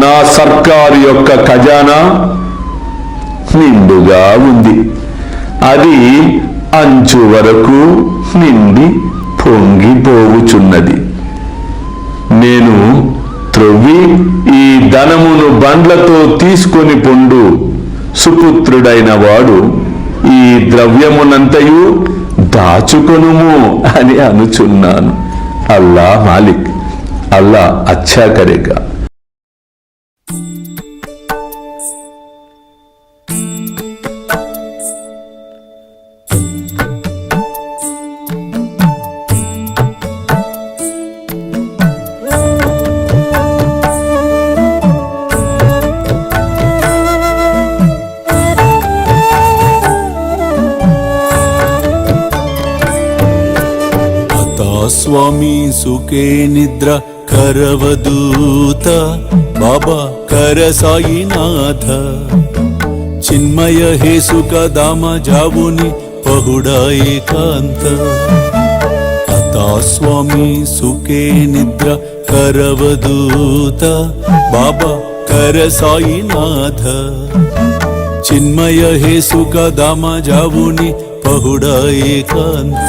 నా సర్కారు యొక్క ఖజానా నిండుగా ఉంది. అది అంచు వరకు నిండి పొంగిపోవుచున్నది. నేను త్రొవ్వి ఈ ధనమును బండ్లతో తీసుకొని పొండు సుపుత్రుడైన వాడు ఈ ద్రవ్యమునంతయు దాచుకొనుము అని అనుచున్నాను. అల్లా మాలిక్, అల్లా అచ్చా కరేగా. స్వామి సుఖే నిద్ర కరవదూత బాబా కర సాయినాథ చిన్మయ హే సుఖ దామ జావుని పహుడా ఏకాంత అతా స్వామి సుఖే నిద్ర కరవదూత బాబా కర సాయినాథ చిన్మయ హే సుఖ దామ జావుని పహుడా ఏకాంత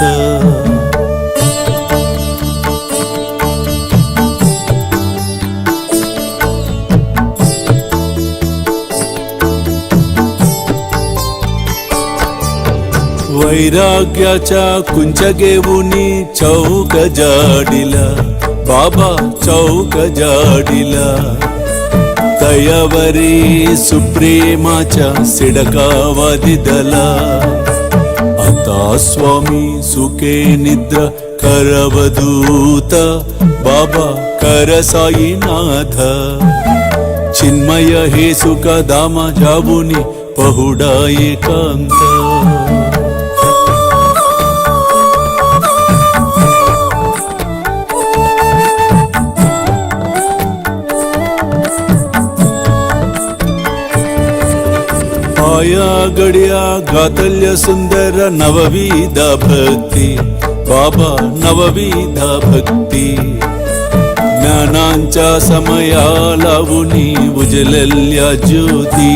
वैराग्याच्या कुंचगेवुनी चौक जाडिला बाबा चौक जाडिला दयावरी सुप्रेमाच्या सिडकावादिदला आता स्वामी सुखे निद्र करवदूत बाबा कर साईनाथ चिन्मय हे सुख दामा जावुनी पहुडा एकांत आया गड्या गातल्य सुंदर नवविधा भक्ती बाबा नवविधा भक्ती ज्ञानांच्या समया लावुनी उजलल्या ज्योती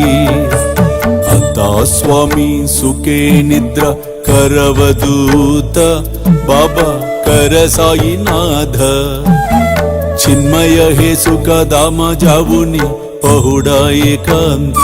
आता स्वामी सुखे निद्रा करवदूत बाबा कर साईनाथ चिन्मय हे सुख दामा जावुनी पहुडा एकांत